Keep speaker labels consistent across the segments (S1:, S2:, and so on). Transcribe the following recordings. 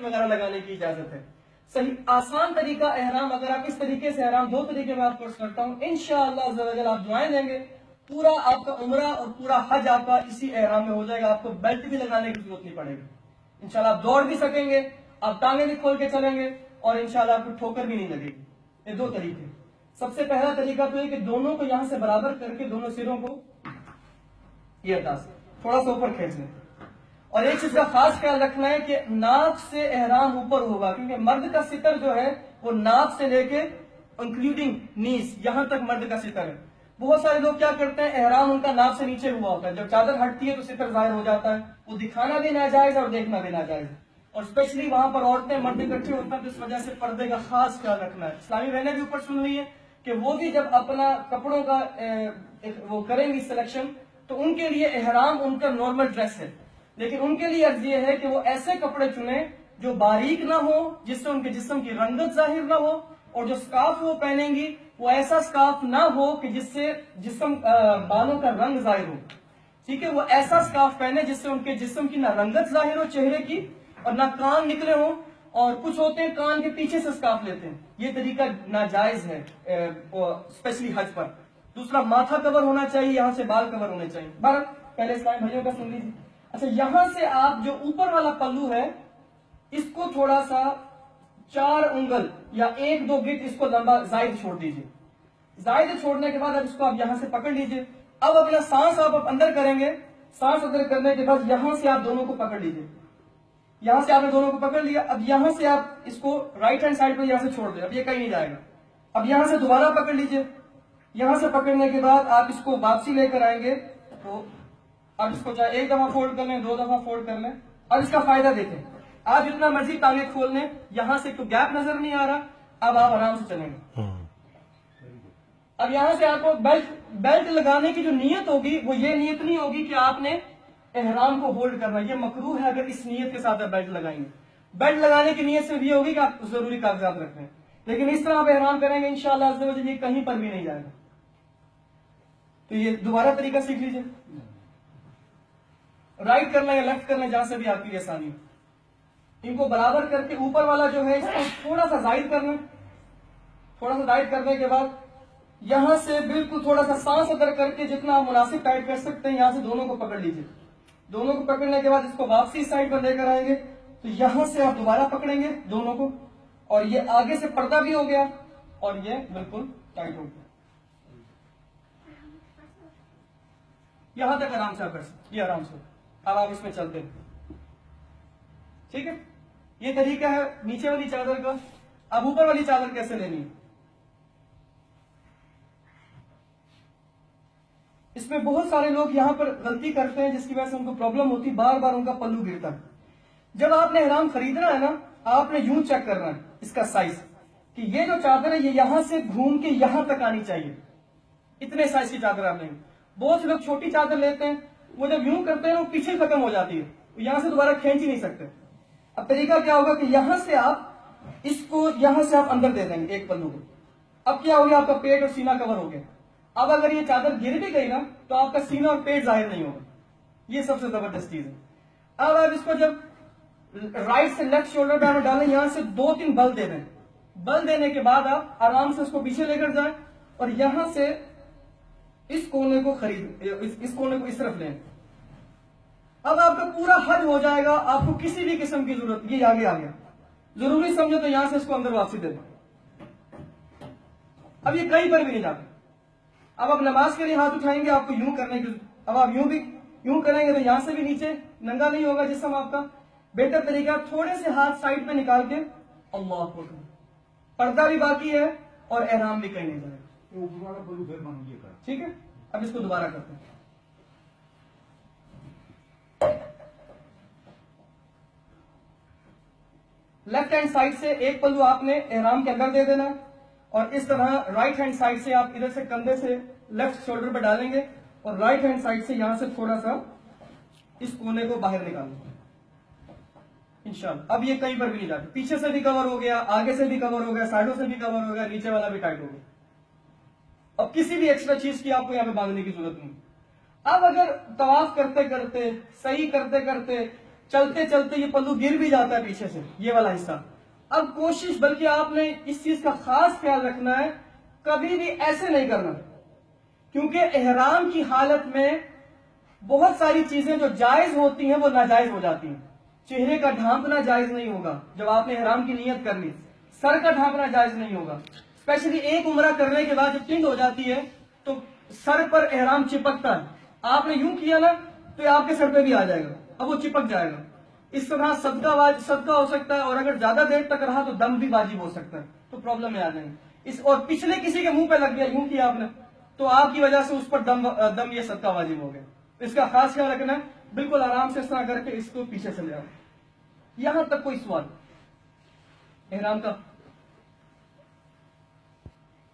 S1: وغیرہ لگانے کی اجازت ہے. صحیح آسان طریقہ احرام، اگر آپ اس طریقے سے احرام، دو طریقے میں آپ کورس کرتا ہوں، انشاءاللہ عز و جل آپ دعائیں دیں گے، پورا آپ کا عمرہ اور پورا حج آپ کا اسی احرام میں ہو جائے گا. آپ کو بیلٹ بھی لگانے کی ضرورت نہیں پڑے گی. انشاءاللہ آپ دوڑ بھی سکیں گے، آپ ٹانگیں بھی کھول کے چلیں گے، اور انشاءاللہ آپ کو ٹھوکر بھی نہیں لگے گی. یہ دو طریقے. سب سے پہلا طریقہ تو یہ کہ دونوں کو یہاں سے برابر کر کے دونوں سروں کو یہ انداز تھوڑا سا اوپر کھینچ لیں. اور ایک چیز کا خاص خیال رکھنا ہے کہ ناک سے احرام اوپر ہوگا، کیونکہ مرد کا ستر جو ہے وہ ناک سے لے کے انکلوڈنگ نیز یہاں تک مرد کا ستر ہے. بہت سارے لوگ کیا کرتے ہیں، احرام ان کا ناک سے نیچے ہوا ہوتا ہے، جب چادر ہٹتی ہے تو ستر ظاہر ہو جاتا ہے. وہ دکھانا بھی ناجائز اور دیکھنا بھی ناجائز ہے. اور اسپیشلی وہاں پر عورتیں مرد اکٹھے ہوتے ہیں، تو اس وجہ سے پردے کا خاص خیال رکھنا ہے. اسلامی بہنیں بھی اوپر سن رہی ہیں کہ وہ بھی جب اپنا کپڑوں کا وہ کریں گی سلیکشن، تو ان کے لیے احرام ان کا نارمل ڈریس ہے، لیکن ان کے لیے عرض یہ ہے کہ وہ ایسے کپڑے چنیں جو باریک نہ ہو، جس سے ان کے جسم کی رنگت ظاہر نہ ہو، اور جو سکارف وہ پہنیں گی وہ ایسا سکارف نہ ہو کہ جس سے جسم بالوں کا رنگ ظاہر ہو. ٹھیک ہے، وہ ایسا سکارف پہنے جس سے ان کے جسم کی نہ رنگت ظاہر ہو چہرے کی، اور نہ کان نکلے ہوں. اور کچھ ہوتے ہیں کان کے پیچھے سے سکارف لیتے ہیں، یہ طریقہ ناجائز ہے اسپیشلی حج پر. دوسرا، ماتھا کور ہونا چاہیے، یہاں سے بال کور ہونے چاہیے. بہرحال پہلے اسلام بھائیوں کا سن لیجیے. اچھا، یہاں سے آپ جو اوپر والا پلو ہے اس کو تھوڑا سا 4 انگل یا 1-2 گٹ اس کو لمبا زائد چھوڑ دیجیے. زائد چھوڑنے کے بعد اب اس کو آپ یہاں سے پکڑ لیجیے. اب اپنا سانس آپ اندر کریں گے. سانس اندر کرنے کے بعد یہاں سے آپ دونوں کو پکڑ لیجیے. یہاں سے آپ نے دونوں کو پکڑ لیا. اب یہاں سے آپ اس کو رائٹ ہینڈ سائڈ پہ یہاں سے چھوڑ دیں، اب یہ کہیں نہیں جائے گا. اب یہاں سے دوبارہ پکڑ لیجیے. یہاں سے پکڑنے کے بعد آپ اس کو واپسی لے کر آئیں گے، تو اب اس کو چاہے 1 دفعہ فولڈ کر لیں، 2 دفعہ فولڈ کر لیں. اب اس کا فائدہ دیکھیں، آپ جتنا مرضی ٹانگیں کھول لیں، یہاں سے کوئی گیپ نظر نہیں آ رہا. اب آپ آرام سے چلیں گے. اب یہاں سے آپ کو بیلٹ لگانے کی جو نیت ہوگی وہ یہ نیت نہیں ہوگی کہ آپ نے احرام کو ہولڈ کرنا. یہ مکروہ ہے اگر اس نیت کے ساتھ آپ بیلٹ لگائیں گے. بیلٹ لگانے کی نیت صرف یہ ہوگی کہ آپ ضروری کاغذات رکھ رہے ہیں، لیکن اس طرح آپ احرام کریں گے انشاءاللہ عز و جل یہ کہیں پر بھی نہیں جائے گا. تو یہ دوبارہ طریقہ سیکھ لیجیے. رائٹ کرنا یا لیفٹ کرنا، جہاں سے بھی آپ کی آسانی ہو. ان کو برابر کر کے اوپر والا جو ہے اس کو تھوڑا سا زائد کرنا. تھوڑا سا زائد کرنے کے بعد یہاں سے بالکل تھوڑا سا سانس اندر کر کے جتنا آپ مناسب ٹائٹ کر سکتے ہیں یہاں سے دونوں کو پکڑ لیجیے. دونوں کو پکڑنے کے بعد اس کو واپسی سائڈ پر لے کر آئیں گے، تو یہاں سے آپ دوبارہ پکڑیں گے دونوں کو، اور یہ آگے سے پردہ بھی ہو گیا اور یہ بالکل ٹائٹ ہو گیا. یہاں تک آرام سے آپ کر سکتے، یہ آرام سے. اب آپ اس میں چلتے ہیں. ٹھیک ہے، یہ طریقہ ہے نیچے والی چادر کا. اب اوپر والی چادر کیسے لینی ہے؟ اس میں بہت سارے لوگ یہاں پر غلطی کرتے ہیں جس کی وجہ سے ان کو پرابلم ہوتی، بار بار ان کا پلو گرتا ہے. جب آپ نے احرام خریدنا ہے نا، آپ نے یوں چیک کرنا ہے اس کا سائز، کہ یہ جو چادر ہے یہ یہاں سے گھوم کے یہاں تک آنی چاہیے. اتنے سائز کی چادر آپ لیں گے. بہت سے لوگ چھوٹی چادر لیتے ہیں، وہ جب یوں کرتے ہیں وہ پیچھے ختم ہو جاتی ہے، یہاں سے دوبارہ کھینچ ہی نہیں سکتے. اب طریقہ کیا ہوگا کہ یہاں سے آپ اس کو یہاں سے آپ اندر دے دیں گے ایک پلو کو. اب کیا ہو گیا، آپ کا پیٹ اور سینہ کور ہو گیا. اب اگر یہ چادر گر بھی گئی نا تو آپ کا سینہ اور پیٹ ظاہر نہیں ہوگا. یہ سب سے زبردست چیز ہے. اب آپ اس کو جب رائٹ سے لیفٹ شولڈر پہ آپ ڈالیں، یہاں سے 2-3 بل دے دیں. بل دینے کے بعد آپ آرام سے اس کو پیچھے لے کر جائیں اور یہاں سے اس کونے کو اس کونے کو اس طرف لیں. اب آپ کا پورا حج ہو جائے گا، آپ کو کسی بھی قسم کی ضرورت، یہ آگے آ گیا، ضروری سمجھو تو یہاں سے اس کو اندر واپسی دے دیں. اب یہ کہیں پر بھی نہیں جاتے. اب آپ نماز کے لیے ہاتھ اٹھائیں گے، آپ کو یوں کرنے کی، اب آپ یوں کریں گے تو یہاں سے بھی نیچے ننگا نہیں ہوگا جسم آپ کا. بہتر طریقہ تھوڑے سے ہاتھ سائڈ پہ نکال کے اللہ اکبر، پردہ بھی باقی ہے اور احرام بھی کہیں نہیں جائے گا. ٹھیک ہے، اب اس کو دوبارہ کرتے ہیں. لیفٹ ہینڈ سائڈ سے ایک پلو آپ نے احرام کے اندر دے دینا، اور اس طرح رائٹ ہینڈ سائڈ سے آپ ادھر سے کندھے سے لیفٹ شولڈر پہ ڈالیں گے، اور رائٹ ہینڈ سائڈ سے یہاں سے تھوڑا سا اس کونے کو باہر نکالیں گے انشاءاللہ. اب یہ کہیں پر بھی نہیں جاتے. پیچھے سے بھی کور ہو گیا، آگے سے بھی کور ہو گیا، سائڈوں سے بھی کور ہو گیا، نیچے والا بھی ٹائٹ ہو گیا. اب کسی بھی ایکسٹرا چیز کی آپ کو یہاں پہ باندھنے کی ضرورت نہیں. اب اگر طواف کرتے کرتے، صحیح کرتے کرتے چلتے چلتے یہ پلو گر بھی جاتا ہے پیچھے سے، یہ والا حصہ. اب کوشش، بلکہ آپ نے اس چیز کا خاص خیال رکھنا ہے، کبھی بھی ایسے نہیں کرنا، کیونکہ احرام کی حالت میں بہت ساری چیزیں جو جائز ہوتی ہیں وہ ناجائز ہو جاتی ہیں. چہرے کا ڈھانپنا جائز نہیں ہوگا جب آپ نے احرام کی نیت کر لی. سر کا ڈھانپنا جائز نہیں ہوگا. اسپیشلی ایک عمرہ کرنے کے بعد جب ٹنڈ ہو جاتی ہے تو سر پر احرام چپکتا ہے. آپ نے یوں کیا نا تو یہ آپ کے سر پہ بھی آ جائے گا، اب وہ چپک جائے گا. اس طرح صدقہ ہو سکتا ہے، اور اگر زیادہ دیر تک رہا تو دم بھی واجب ہو سکتا ہے، تو پرابلم میں آ جائیں گے. اور پچھلے کسی کے منہ پہ لگ گیا، یوں کیا آپ نے، تو آپ کی وجہ سے اس پر دم یہ صدقہ واجب ہو گیا. اس کا خاص خیال رکھنا ہے. بالکل آرام سے اس طرح کر کے اس کو پیچھے چلے آؤ. یہاں تک کوئی سوال احرام کا؟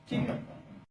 S1: ٹھیک ہے.